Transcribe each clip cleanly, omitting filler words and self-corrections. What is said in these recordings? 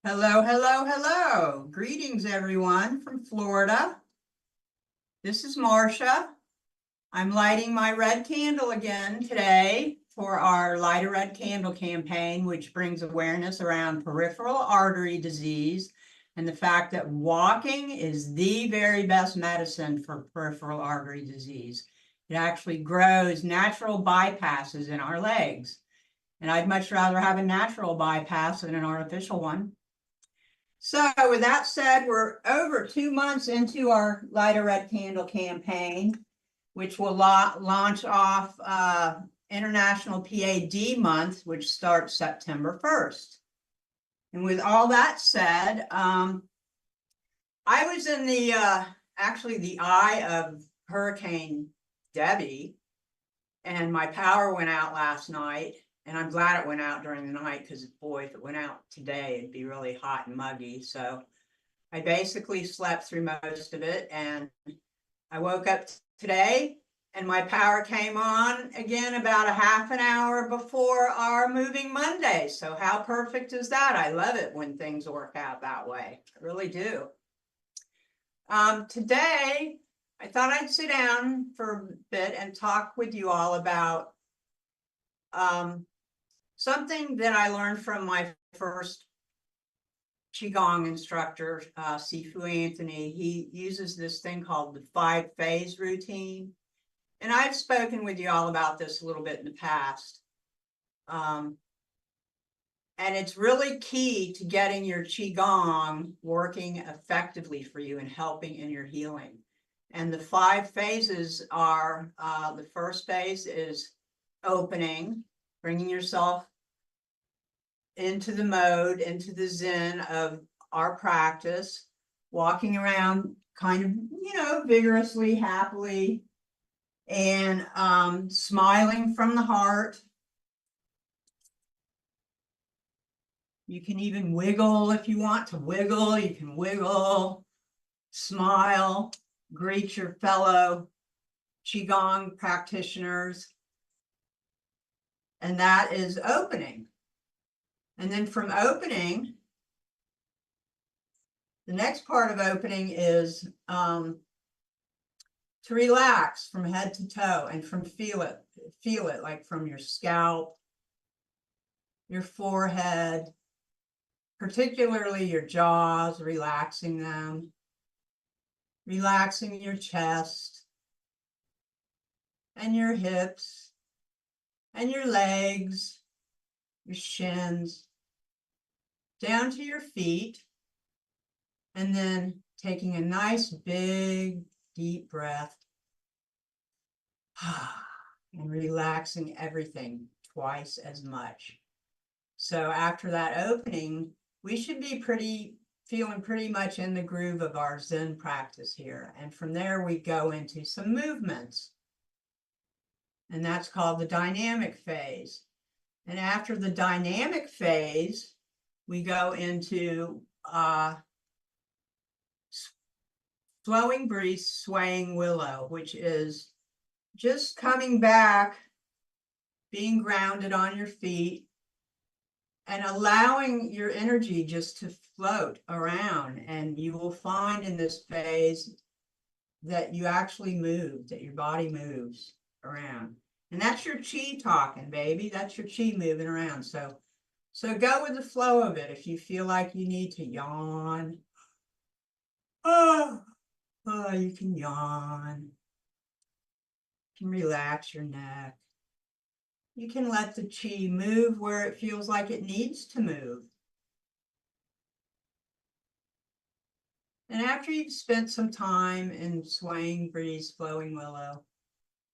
Hello, hello, hello. Greetings, everyone from Florida. This is Marcia. I'm lighting my red candle again today for our Light a Red Candle campaign, which brings awareness around peripheral artery disease and the fact that walking is the very best medicine for peripheral artery disease. It actually grows natural bypasses in our legs. And I'd much rather have a natural bypass than an artificial one. So with that said, we're over 2 months into our Light a Red Candle campaign, which will launch off International PAD Month, which starts September 1st. And with all that said, I was in actually the eye of Hurricane Debbie, and my power went out last night. And I'm glad it went out during the night because, boy, if it went out today, it'd be really hot and muggy. So I basically slept through most of it. And I woke up today and my power came on again about a half an hour before our moving Monday. So how perfect is that? I love it when things work out that way. I really do. Today, I thought I'd sit down for a bit and talk with you all about something that I learned from my first Qigong instructor, Sifu Anthony. He uses this thing called the 5-phase routine. And I've spoken with you all about this a little bit in the past. And it's really key to getting your Qigong working effectively for you and helping in your healing. And the 5 phases are, the first phase is opening, bringing yourself into the mode, into the zen of our practice, walking around kind of, vigorously, happily, and smiling from the heart. You can even wiggle if you want to wiggle. You can wiggle, smile, greet your fellow Qigong practitioners. And that is opening. And then from opening, the next part of opening is to relax from head to toe and from feel it like from your scalp, your forehead, particularly your jaws, relaxing them, relaxing your chest and your hips and your legs, your shins, down to your feet, and then taking a nice big deep breath and relaxing everything twice as much. So after that opening, we should be feeling pretty much in the groove of our Zen practice here. And from there, we go into some movements. And that's called the dynamic phase. And after the dynamic phase, we go into flowing breeze, swaying willow, which is just coming back, being grounded on your feet, and allowing your energy just to float around. And you will find in this phase that you actually move, that your body moves around. And that's your chi talking, baby. That's your chi moving around. So go with the flow of it. If you feel like you need to yawn, you can yawn. You can relax your neck. You can let the chi move where it feels like it needs to move. And after you've spent some time in swaying breeze, flowing willow,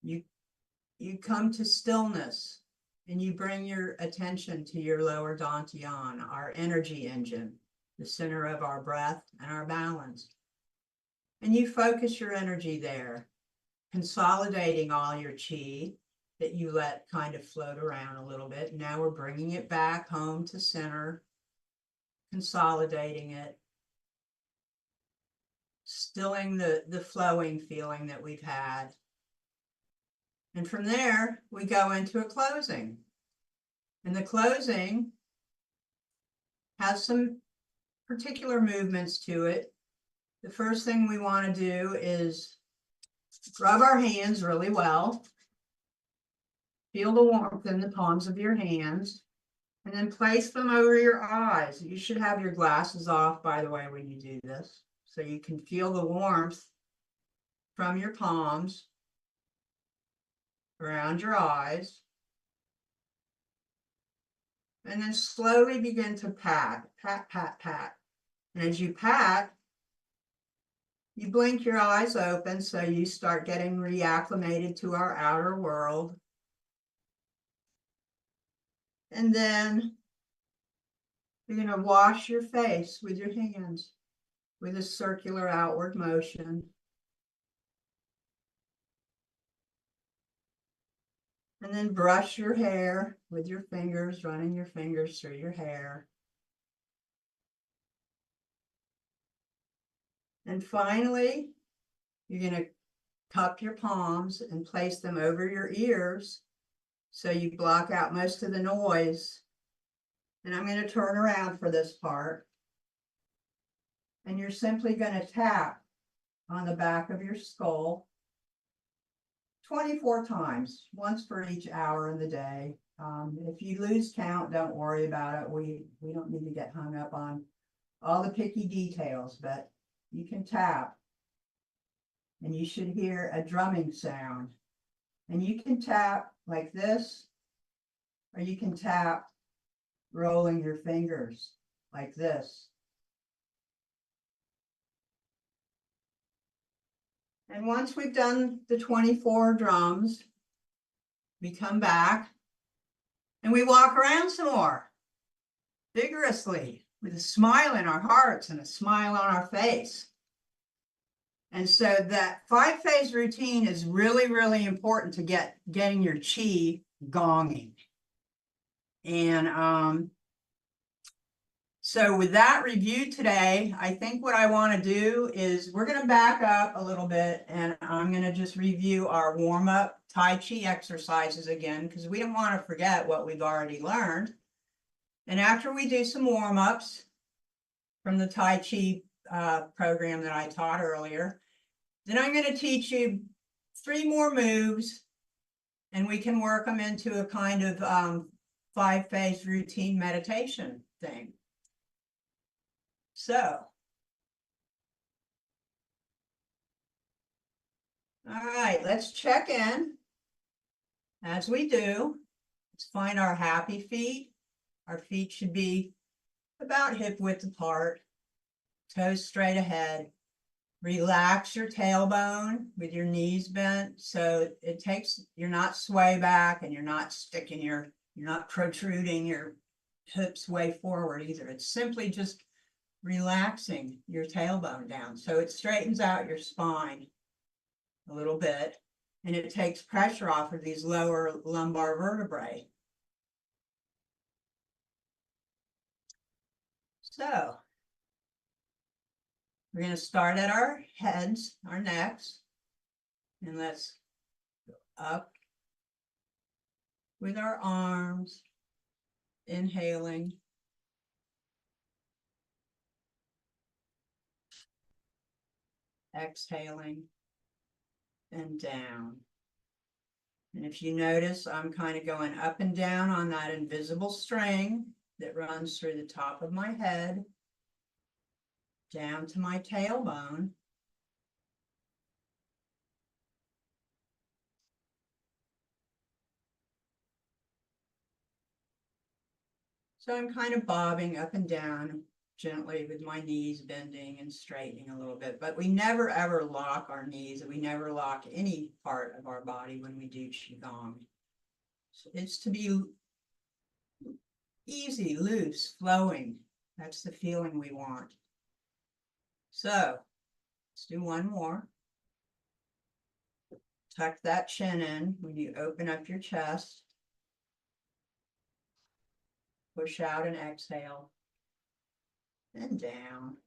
you come to stillness. And you bring your attention to your lower dantian, our energy engine, the center of our breath and our balance. And you focus your energy there, consolidating all your chi that you let kind of float around a little bit. Now we're bringing it back home to center, consolidating it, stilling the flowing feeling that we've had. And from there, we go into a closing. And the closing has some particular movements to it. The first thing we want to do is rub our hands really well. Feel the warmth in the palms of your hands, and then place them over your eyes. You should have your glasses off, by the way, when you do this, so you can feel the warmth from your palms around your eyes. And then slowly begin to pat, pat, pat, pat. And as you pat, you blink your eyes open so you start getting reacclimated to our outer world. And then you're going to wash your face with your hands with a circular outward motion. And then brush your hair with your fingers, running your fingers through your hair. And finally, you're going to cup your palms and place them over your ears so you block out most of the noise. And I'm going to turn around for this part. And you're simply going to tap on the back of your skull 24 times, once for each hour in the day. If you lose count, don't worry about it. We don't need to get hung up on all the picky details, but you can tap and you should hear a drumming sound. And you can tap like this, or you can tap rolling your fingers like this. And once we've done the 24 drums, we come back and we walk around some more vigorously with a smile in our hearts and a smile on our face. And so that 5-phase routine is really, really important to getting your chi gonging. And so with that review today, I think what I want to do is we're going to back up a little bit, and I'm going to just review our warm-up Tai Chi exercises again, because we don't want to forget what we've already learned. And after we do some warm-ups from the Tai Chi program that I taught earlier, then I'm going to teach you 3 more moves, and we can work them into a kind of 5-phase routine meditation thing. So, all right, let's check in. As we do, let's find our happy feet. Our feet should be about hip width apart, toes straight ahead. Relax your tailbone with your knees bent, so you're not sway back and you're not you're not protruding your hips way forward either. It's simply just relaxing your tailbone down. So it straightens out your spine a little bit, and it takes pressure off of these lower lumbar vertebrae. So we're going to start at our heads, our necks, and let's go up with our arms, inhaling. Exhaling, and down. And if you notice, I'm kind of going up and down on that invisible string that runs through the top of my head, down to my tailbone. So I'm kind of bobbing up and down gently with my knees bending and straightening a little bit, but we never ever lock our knees, and we never lock any part of our body when we do Qigong. So it's to be easy, loose, flowing. That's the feeling we want. So let's do one more. Tuck that chin in when you open up your chest. Push out and exhale. And down.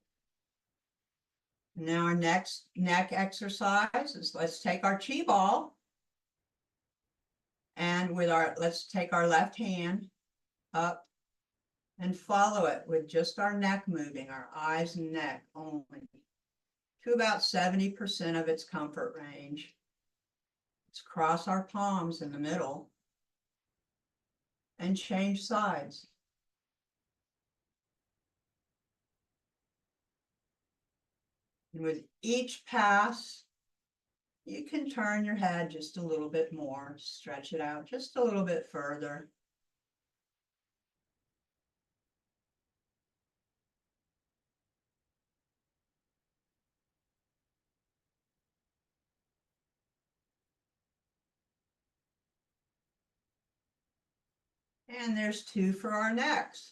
Now our next neck exercise is, let's take our chi ball, and let's take our left hand up and follow it with just our neck moving, our eyes and neck only, to about 70% of its comfort range. Let's cross our palms in the middle and change sides. And with each pass, you can turn your head just a little bit more, stretch it out just a little bit further. And there's 2 for our necks.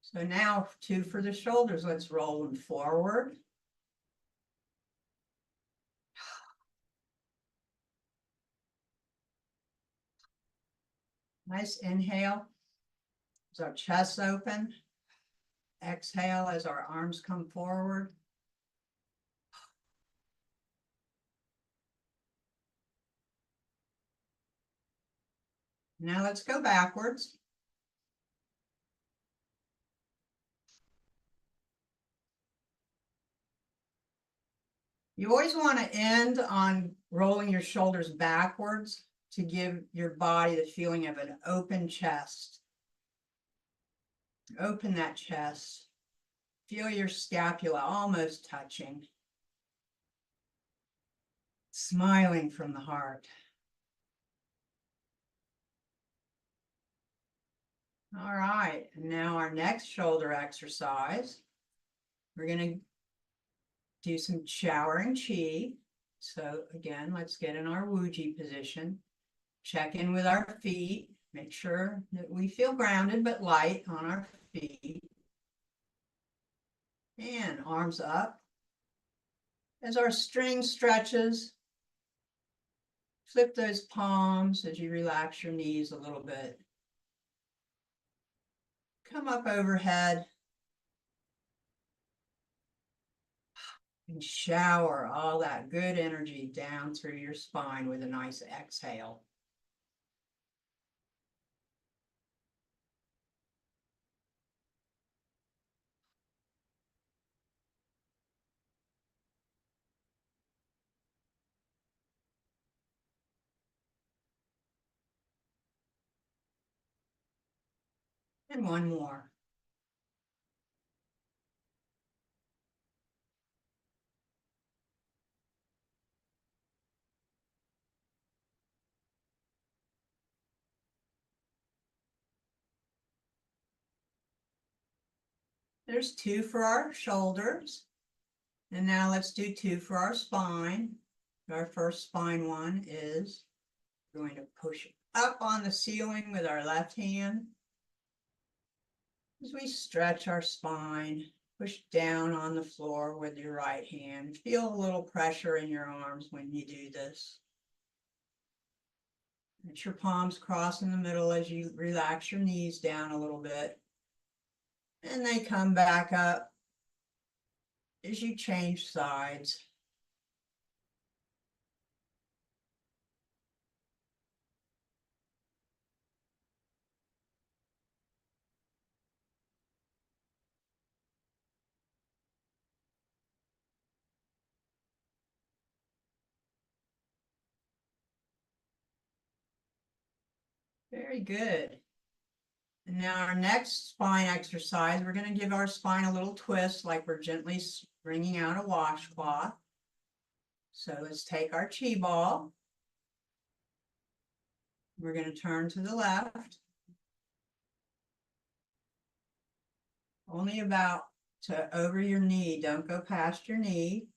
So now 2 for the shoulders. Let's roll them forward. Nice inhale as our chest open. Exhale as our arms come forward. Now let's go backwards. You always want to end on rolling your shoulders backwards to give your body the feeling of an open chest. Open that chest. Feel your scapula almost touching. Smiling from the heart. All right, and now our next shoulder exercise. We're going to do some showering chi. So again, let's get in our Wuji position. Check in with our feet. Make sure that we feel grounded but light on our feet. And arms up. As our string stretches, flip those palms as you relax your knees a little bit. Come up overhead. And shower all that good energy down through your spine with a nice exhale. And one more. There's 2 for our shoulders. And now let's do 2 for our spine. Our first spine one is going to push up on the ceiling with our left hand. As we stretch our spine, push down on the floor with your right hand. Feel a little pressure in your arms when you do this. Let your palms cross in the middle as you relax your knees down a little bit. And they come back up as you change sides. Very good. And now our next spine exercise, we're going to give our spine a little twist like we're gently wringing out a washcloth. So let's take our chi ball. We're going to turn to the left. Only about to over your knee. Don't go past your knee.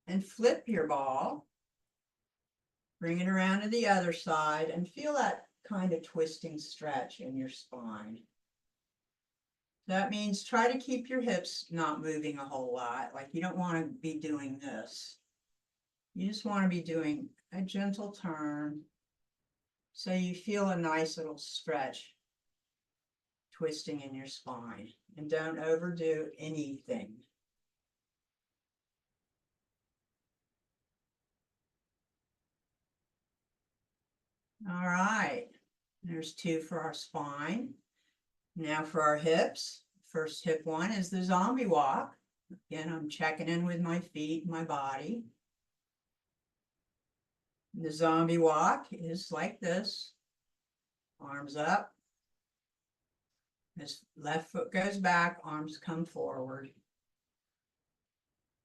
And flip your ball. Bring it around to the other side and feel that kind of twisting stretch in your spine. That means try to keep your hips not moving a whole lot. Like you don't want to be doing this. You just want to be doing a gentle turn so you feel a nice little stretch twisting in your spine. And don't overdo anything. All right, there's 2 for our spine. Now for our hips, first hip one is the zombie walk. Again, I'm checking in with my feet, my body. The zombie walk is like this. Arms up. This left foot goes back, arms come forward.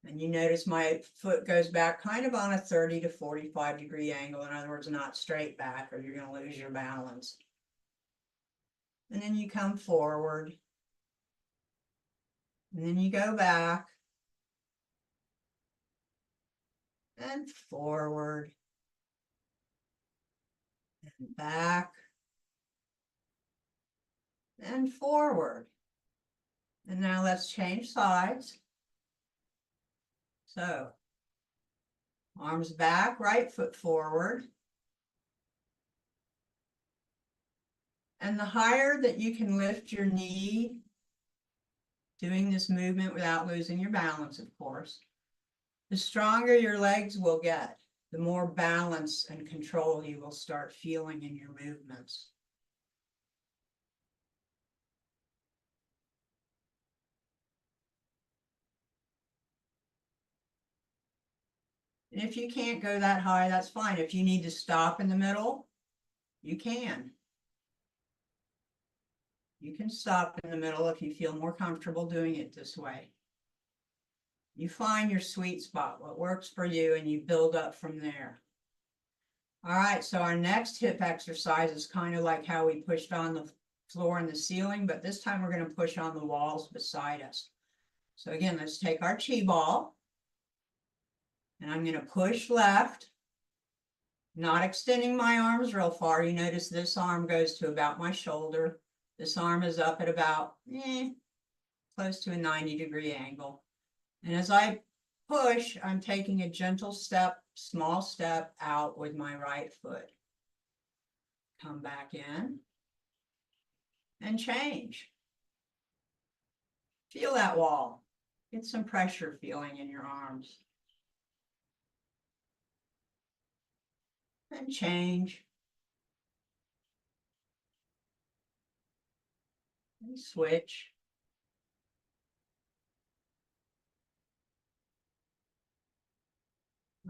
And you notice my foot goes back kind of on a 30 to 45 degree angle. In other words, not straight back or you're going to lose your balance. And then you come forward. And then you go back. And forward. And back. And forward. And now let's change sides. So, arms back, right foot forward. And the higher that you can lift your knee, doing this movement without losing your balance, of course, the stronger your legs will get, the more balance and control you will start feeling in your movements. And if you can't go that high, that's fine. If you need to stop in the middle, you can. You can stop in the middle if you feel more comfortable doing it this way. You find your sweet spot, what works for you, and you build up from there. All right, so our next hip exercise is kind of like how we pushed on the floor and the ceiling, but this time we're going to push on the walls beside us. So again, let's take our chi ball, and I'm going to push left, not extending my arms real far. You notice this arm goes to about my shoulder. This arm is up at about close to a 90-degree angle. And as I push, I'm taking a gentle step, small step out with my right foot. Come back in and change. Feel that wall. Get some pressure feeling in your arms. And change. And switch.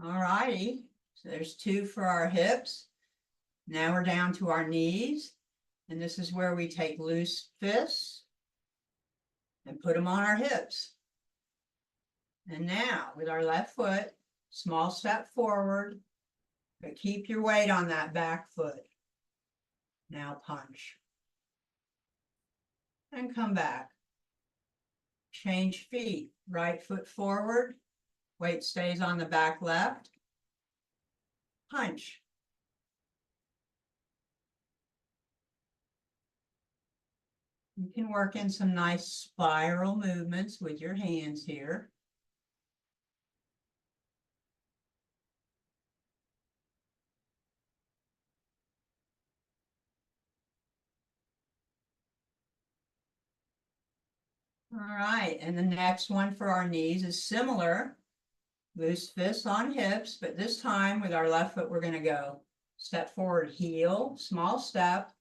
All righty. So there's two for our hips. Now we're down to our knees. And this is where we take loose fists and put them on our hips. And now with our left foot, small step forward, but keep your weight on that back foot. Now punch. And come back. Change feet. Right foot forward. Weight stays on the back left. Punch. You can work in some nice spiral movements with your hands here. All right, and the next one for our knees is similar. Loose fists on hips, but this time with our left foot, we're going to go step forward, heel, small step,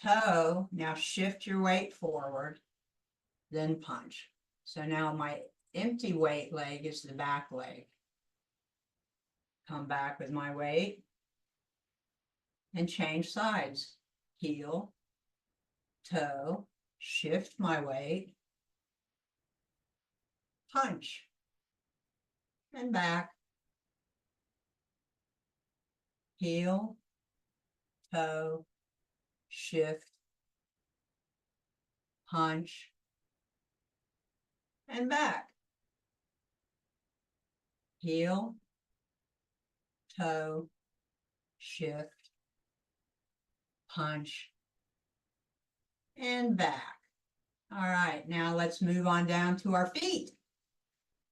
toe. Now shift your weight forward, then punch. So now my empty weight leg is the back leg. Come back with my weight and change sides. Heel, toe, shift my weight, punch, and back. Heel, toe, shift, punch, and back. Heel, toe, shift, punch, and back. All right, now let's move on down to our feet.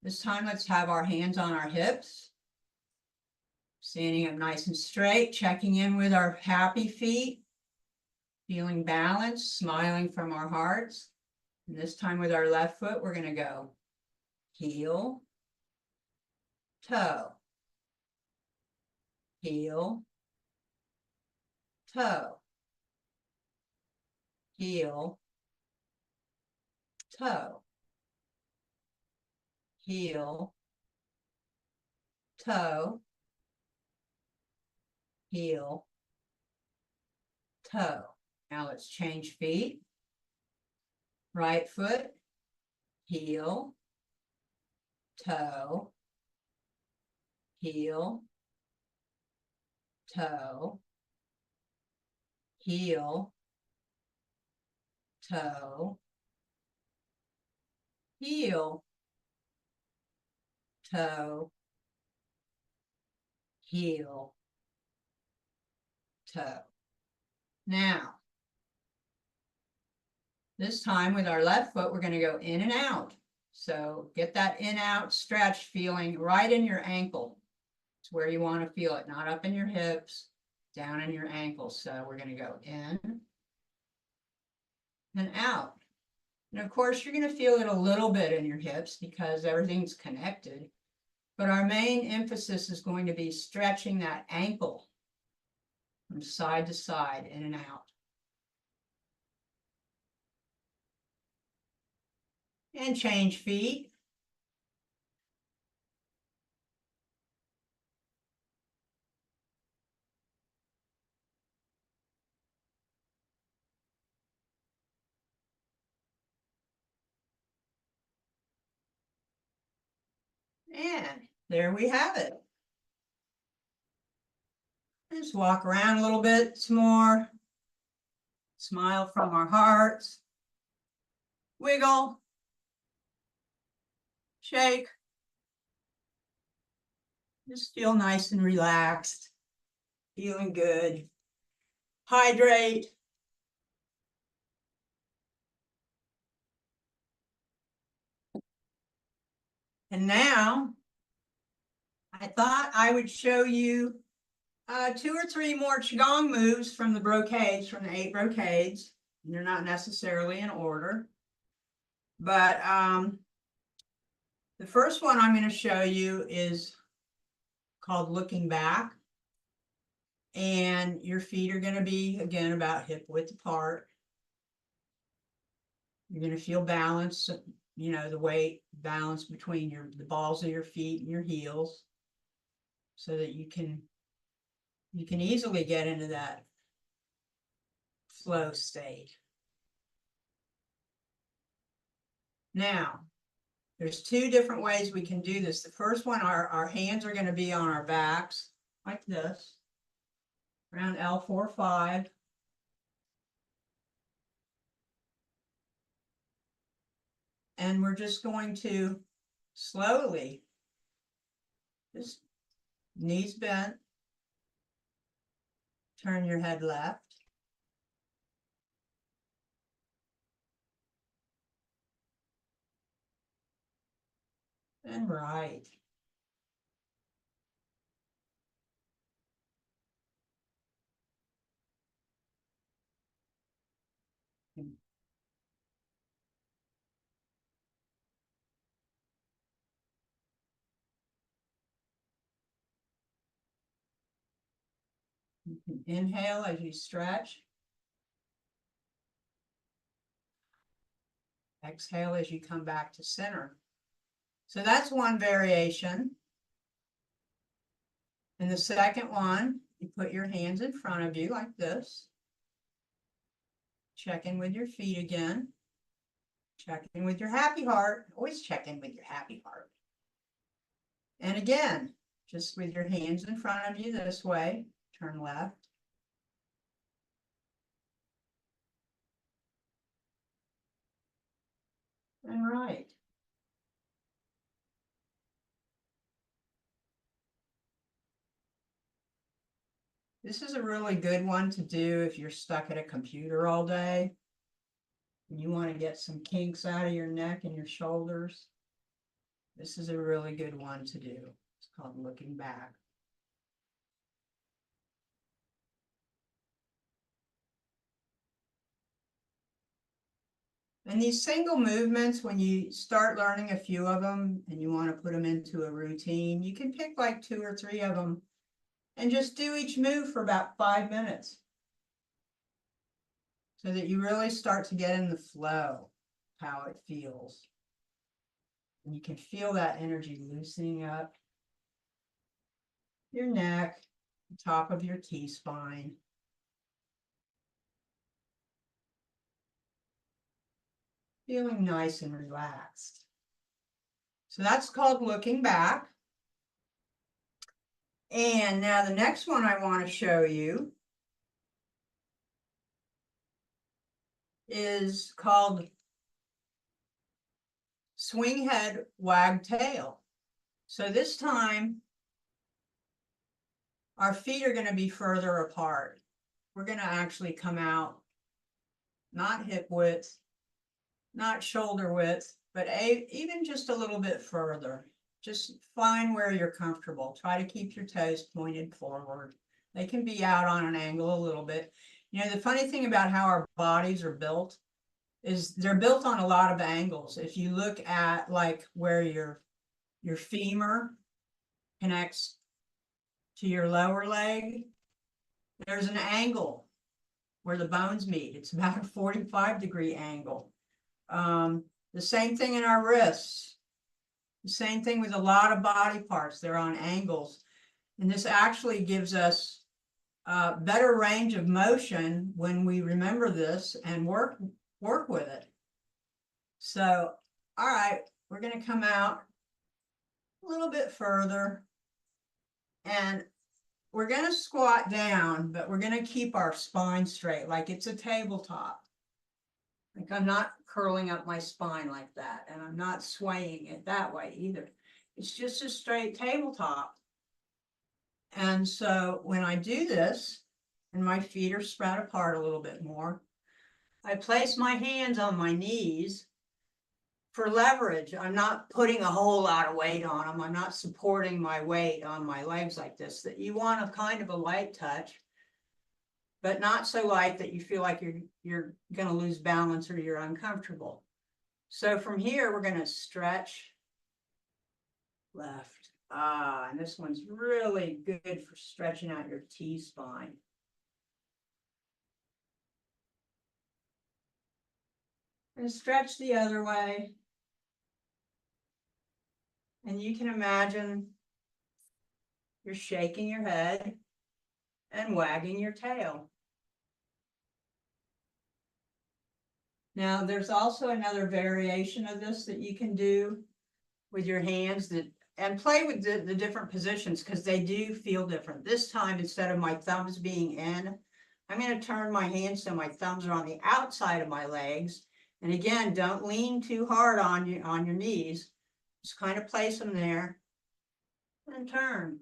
This time let's have our hands on our hips. Standing up nice and straight, checking in with our happy feet. Feeling balanced, smiling from our hearts. And this time with our left foot, we're going to go heel, toe, heel, toe, heel, toe, heel, toe, heel, toe. Now let's change feet. Right foot, heel, toe, heel, toe, heel, toe, heel, toe, heel, toe. Now, this time with our left foot, we're going to go in and out. So get that in-out stretch feeling right in your ankle. It's where you want to feel it, not up in your hips, down in your ankles. So we're going to go in and out. And of course, you're going to feel it a little bit in your hips because everything's connected. But our main emphasis is going to be stretching that ankle from side to side, in and out. And change feet. And there we have it. Just walk around a little bit some more. Smile from our hearts. Wiggle. Shake. Just feel nice and relaxed. Feeling good. Hydrate. And now, I thought I would show you 2 or 3 more Qigong moves from the brocades, from the 8 brocades. They're not necessarily in order. But the first one I'm going to show you is called looking back. And your feet are going to be, again, about hip width apart. You're going to feel balance, you know, the weight balance between the balls of your feet and your heels, so that you can easily get into that flow state. Now, there's 2 different ways we can do this. The first one, our hands are going to be on our backs like this, around L4-5. And we're just going to slowly, just knees bent, turn your head left. And right. You can inhale as you stretch. Exhale as you come back to center. So that's one variation. And the second one, you put your hands in front of you like this. Check in with your feet again. Check in with your happy heart. Always check in with your happy heart. And again, just with your hands in front of you this way, turn left. And right. This is a really good one to do if you're stuck at a computer all day and you want to get some kinks out of your neck and your shoulders. This is a really good one to do. It's called looking back. And these single movements, when you start learning a few of them and you want to put them into a routine, you can pick like 2 or 3 of them and just do each move for about 5 minutes, so that you really start to get in the flow, how it feels. And you can feel that energy loosening up your neck, the top of your T-spine. Feeling nice and relaxed. So that's called looking back. And now the next one I want to show you is called swing head, wag tail. So this time, our feet are going to be further apart. We're going to actually come out, not hip width, not shoulder width, but even just a little bit further. Just find where you're comfortable. Try to keep your toes pointed forward. They can be out on an angle a little bit. You know, the funny thing about how our bodies are built is they're built on a lot of angles. If you look at like where your femur connects to your lower leg, there's an angle where the bones meet. It's about a 45-degree angle. The same thing in our wrists. The same thing with a lot of body parts. They're on angles. And this actually gives us a better range of motion when we remember this and work with it. So, all right, we're going to come out a little bit further. And we're going to squat down, but we're going to keep our spine straight, like it's a tabletop. Like I'm not curling up my spine like that, and I'm not swaying it that way either. It's just a straight tabletop. And so when I do this, and my feet are spread apart a little bit more, I place my hands on my knees for leverage. I'm not putting a whole lot of weight on them. I'm not supporting my weight on my legs like this. That you want a kind of a light touch, but not so light that you feel like you're going to lose balance or you're uncomfortable. So from here, we're going to stretch left. And this one's really good for stretching out your T-spine. And stretch the other way. And you can imagine you're shaking your head and wagging your tail. Now, there's also another variation of this that you can do with your hands and play with the different positions because they do feel different. This time, instead of my thumbs being in, I'm going to turn my hands so my thumbs are on the outside of my legs. And again, don't lean too hard on your knees. Just kind of place them there and turn.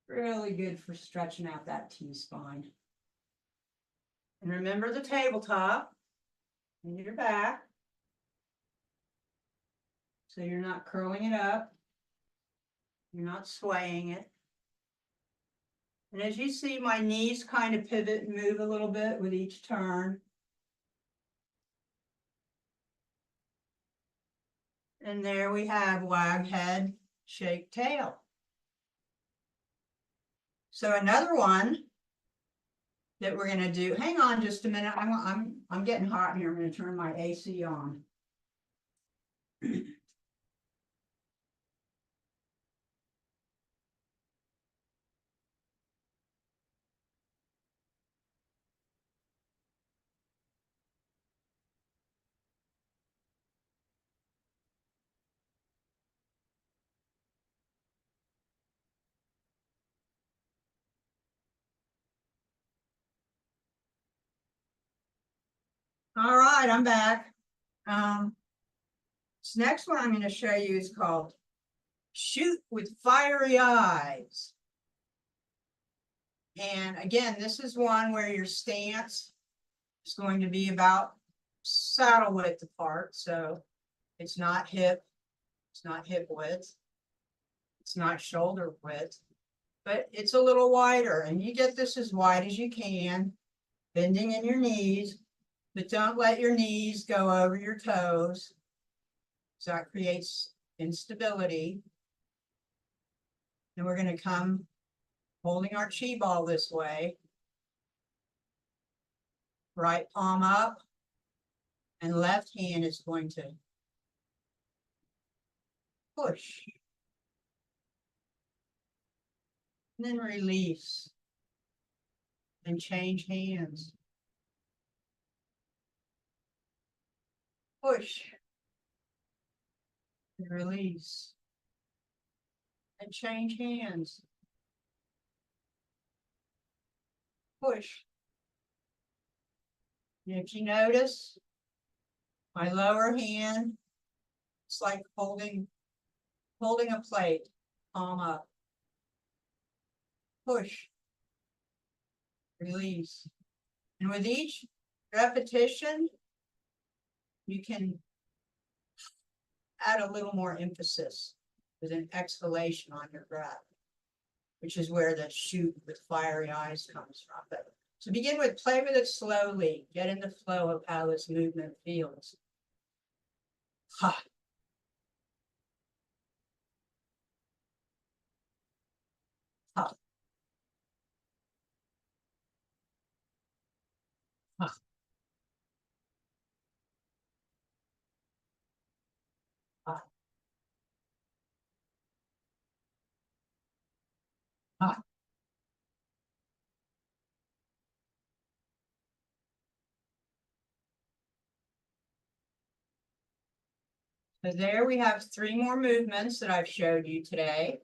Really good for stretching out that T-spine. And remember the tabletop in your back. So you're not curling it up. You're not swaying it. And as you see, my knees kind of pivot and move a little bit with each turn. And there we have wag head, shake tail. So another one that we're going to do, hang on just a minute. I'm getting hot here. I'm going to turn my AC on. All right, I'm back. This next one I'm going to show you is called Shoot with Fiery Eyes. And again, this is one where your stance is going to be about saddle width apart. So it's not hip width. It's not shoulder width, but it's a little wider. And you get this as wide as you can, bending in your knees. But don't let your knees go over your toes. So that creates instability. And we're going to come holding our chi ball this way. Right palm up. And left hand is going to push. And then release. And change hands. Push. And release. And change hands. Push. And if you notice, my lower hand, it's like holding a plate, palm up. Push. Release. And with each repetition, you can add a little more emphasis with an exhalation on your breath, which is where the shoot with fiery eyes comes from. But to begin with, play with it slowly. Get in the flow of how this movement feels. Ha. Ha. Ha. Ha. Ha. So there we have 3 more movements that I've showed you today.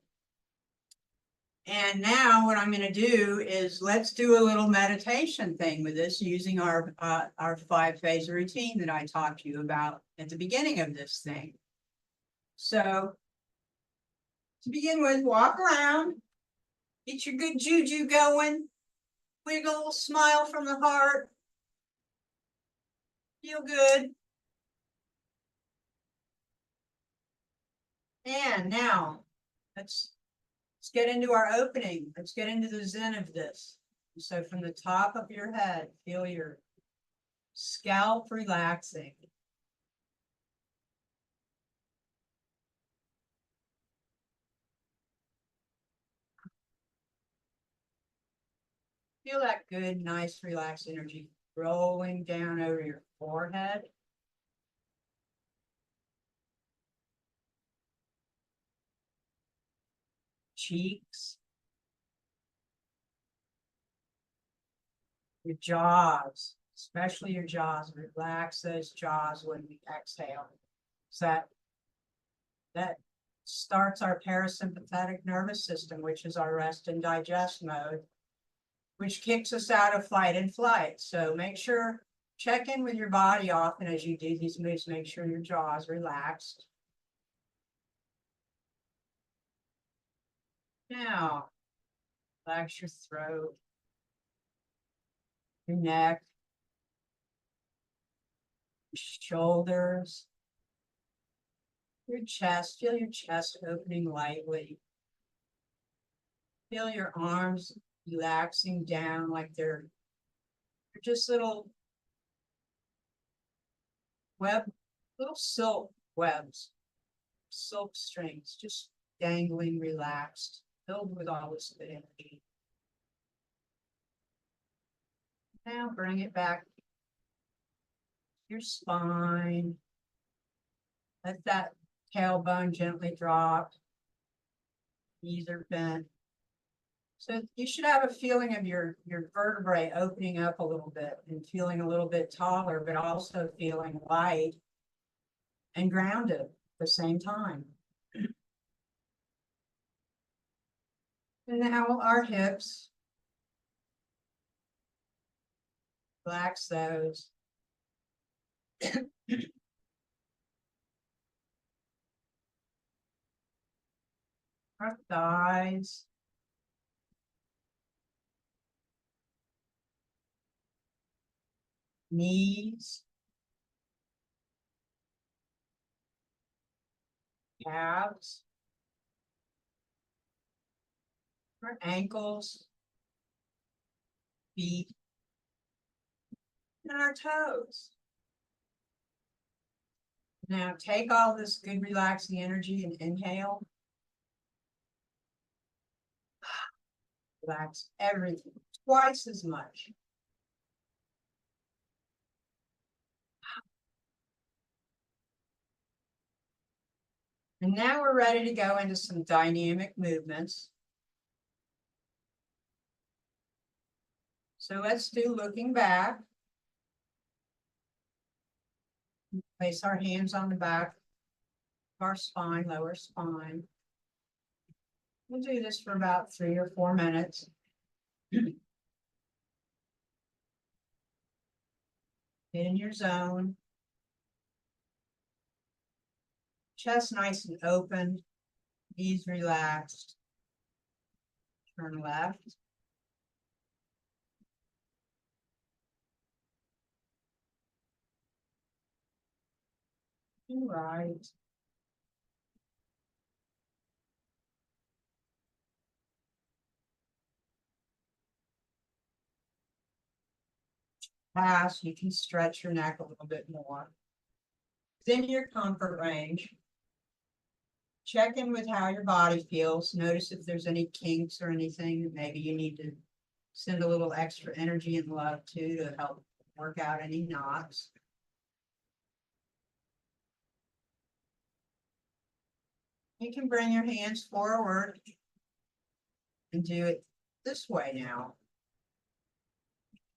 And now what I'm going to do is let's do a little meditation thing with this using our 5-phase routine that I talked to you about at the beginning of this thing. So to begin with, walk around, get your good juju going, wiggle, smile from the heart, feel good. And now let's get into our opening. Let's get into the zen of this. So from the top of your head, feel your scalp relaxing. Feel that good, nice, relaxed energy rolling down over your forehead. Cheeks. Your jaws, especially your jaws. Relax those jaws when we exhale. So that starts our parasympathetic nervous system, which is our rest and digest mode, which kicks us out of fight and flight. So make sure, check in with your body often as you do these moves. Make sure your jaw is relaxed. Now, relax your throat, your neck, your shoulders, your chest. Feel your chest opening lightly. Feel your arms relaxing down like they're just little silk webs, silk strings, just dangling, relaxed, filled with all this good energy. Now bring it back to your spine. Let that tailbone gently drop. Knees are bent. So you should have a feeling of your vertebrae opening up a little bit and feeling a little bit taller, but also feeling light and grounded at the same time. And now our hips. Relax those. Our thighs. Knees. Calves. Our ankles. Feet. and our toes. Now take all this good relaxing energy and inhale. Relax everything twice as much. And now we're ready to go into some dynamic movements. So let's do looking back. Place our hands on the back of our spine, lower spine. We'll do this for about 3 or 4 minutes. Get in your zone. Chest nice and open, knees relaxed. Turn left. And right. Pass, you can stretch your neck a little bit more. Within your comfort range. Check in with how your body feels. Notice if there's any kinks or anything that maybe you need to send a little extra energy and love to help work out any knots. You can bring your hands forward and do it this way now.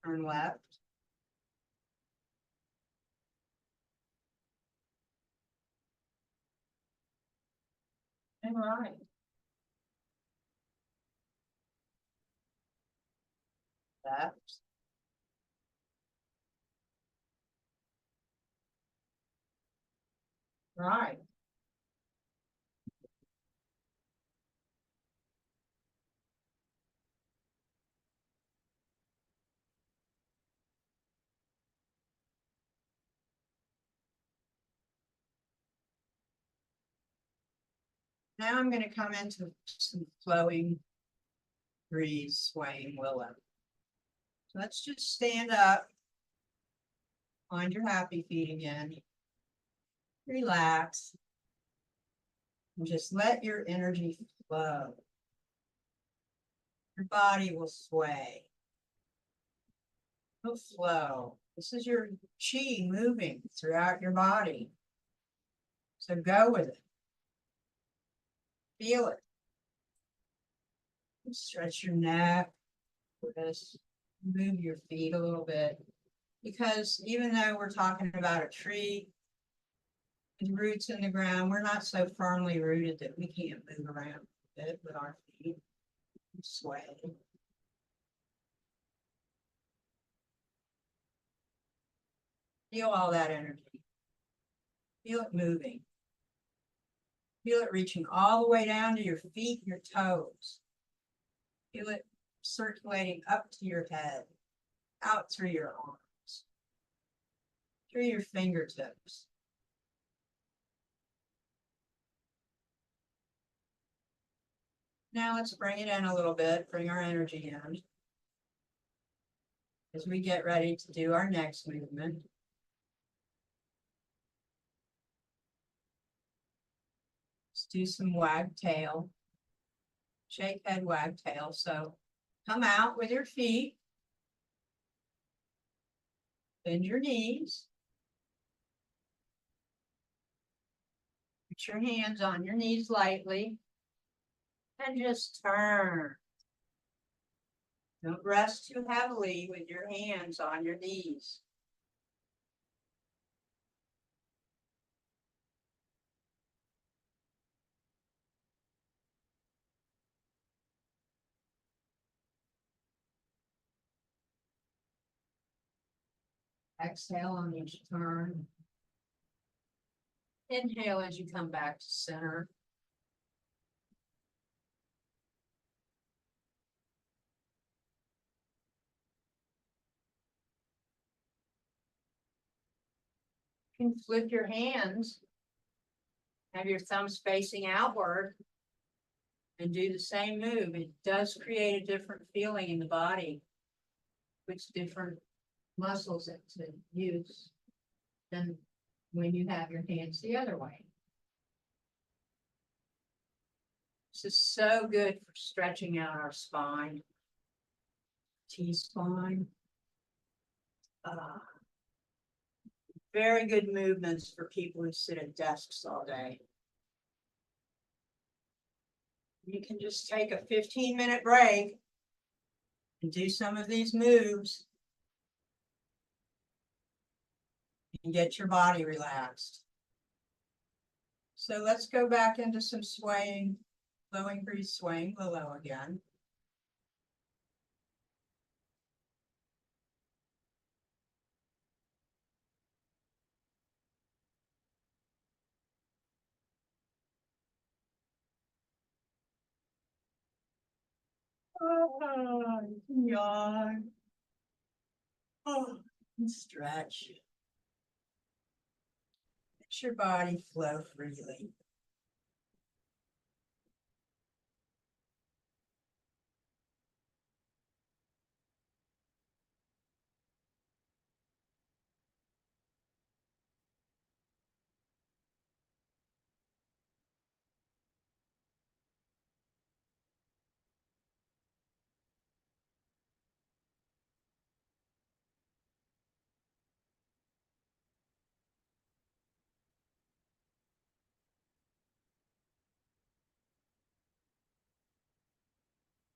Turn left. And right. Left. Right. Now I'm going to come into some flowing breeze, swaying willow. So let's just stand up. Find your happy feet again. Relax. And just let your energy flow. Your body will sway. It'll flow. This is your chi moving throughout your body. So go with it. Feel it. Stretch your neck, wrist, move your feet a little bit. Because even though we're talking about a tree with roots in the ground, we're not so firmly rooted that we can't move around it with our feet. Sway. Feel all that energy. Feel it moving. Feel it reaching all the way down to your feet, your toes. Feel it circulating up to your head, out through your arms, through your fingertips. Now let's bring it in a little bit, bring our energy in as we get ready to do our next movement. Let's do some wag tail, shake head, wag tail. So come out with your feet, bend your knees, put your hands on your knees lightly, and just turn. Don't rest too heavily with your hands on your knees. Exhale on each turn. Inhale as you come back to center. You can flip your hands, have your thumbs facing outward, and do the same move. It does create a different feeling in the body. Puts different muscles into use than when you have your hands the other way. This is so good for stretching out our spine, T-spine. Very good movements for people who sit at desks all day. You can just take a 15-minute break and do some of these moves and get your body relaxed. So let's go back into some swaying, low increase swaying low again. Yawn. And stretch. Let your body flow freely.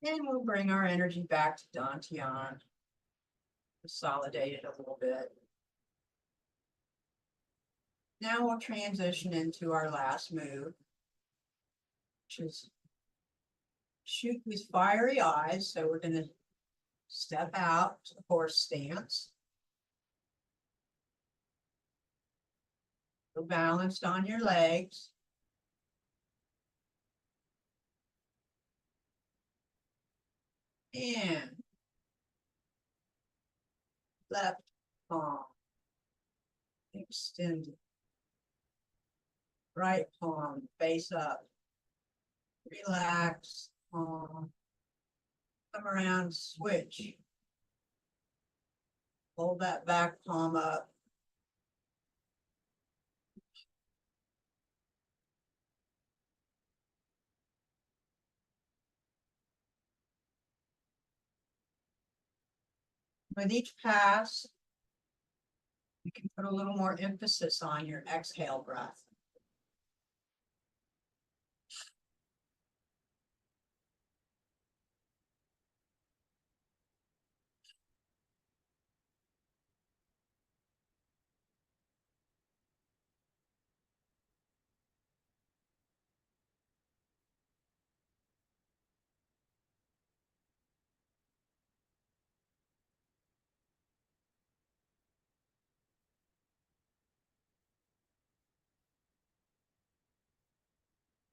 And we'll bring our energy back to Dantian. Consolidate it a little bit. Now we'll transition into our last move, which is shoot with fiery eyes. So we're going to step out to horse stance. Go balanced on your legs. And left palm extended. Right palm face up. Relax. Palm. Come around, switch. Hold that back palm up. With each pass, you can put a little more emphasis on your exhale breath.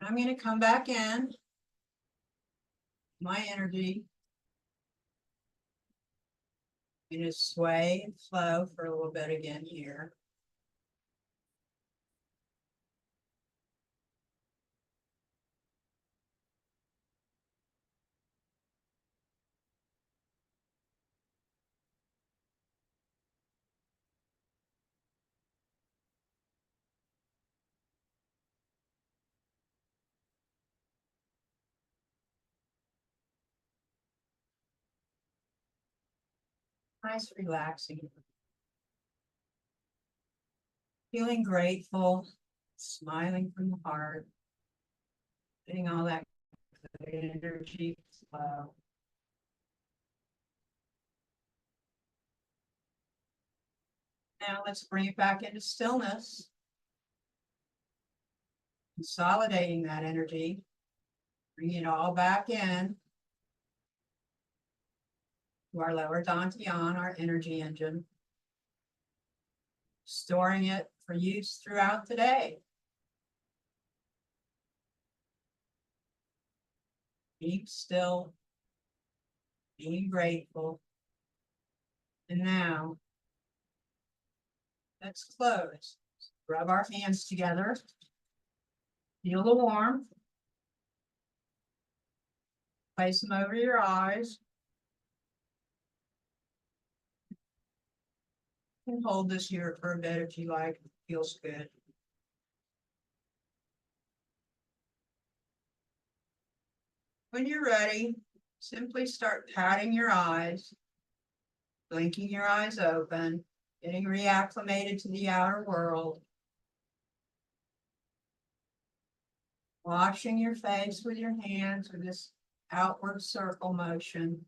I'm going to come back in my energy. I'm going to sway and flow for a little bit again here. Nice, relaxing. Feeling grateful, smiling from the heart, getting all that good energy flow. Now let's bring it back into stillness. Consolidating that energy. Bring it all back in to our lower dantian, our energy engine. Storing it for use throughout the day. Being still, being grateful. And now, let's close. Rub our hands together. Feel the warmth. Place them over your eyes. You can hold this here for a bit if you like. It feels good. When you're ready, simply start patting your eyes, blinking your eyes open, getting reacclimated to the outer world. Washing your face with your hands with this outward circle motion.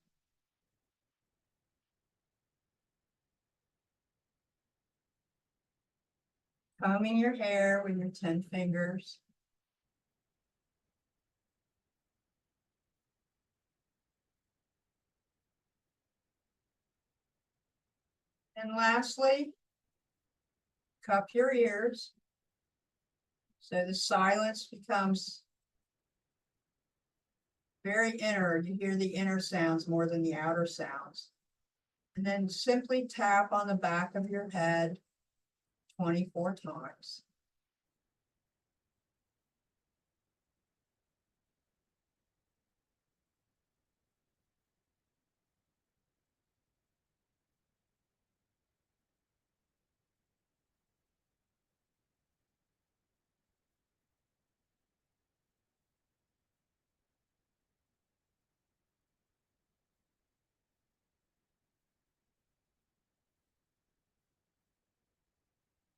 Combing your hair with your 10 fingers. And lastly, cup your ears so the silence becomes very inner. You hear the inner sounds more than the outer sounds. And then simply tap on the back of your head 24 times.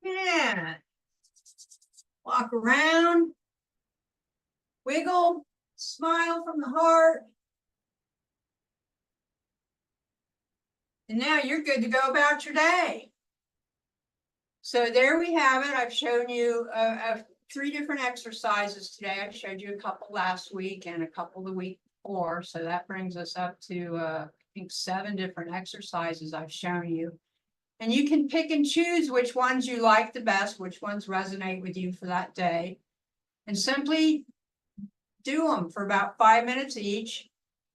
Yeah. Walk around, wiggle, smile from the heart. And now you're good to go about your day. So there we have it. I've shown you 3 different exercises today. I showed you a couple last week and a couple the week before. So that brings us up to, I think 7 different exercises I've shown you. And you can pick and choose which ones you like the best, which ones resonate with you for that day. And simply do them for about 5 minutes each.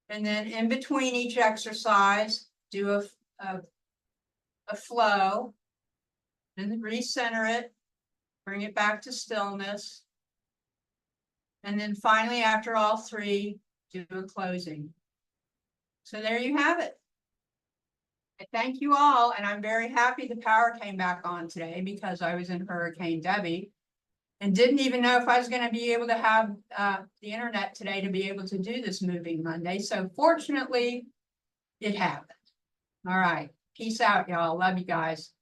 And then in between each exercise, do a flow. And then recenter it, bring it back to stillness. And then finally, after all 3, do a closing. So there you have it. I thank you all, and I'm very happy the power came back on today because I was in Hurricane Debbie and didn't even know if I was going to be able to have the internet today to be able to do this Moving Monday. So fortunately, it happened. All right. Peace out, y'all. Love you guys.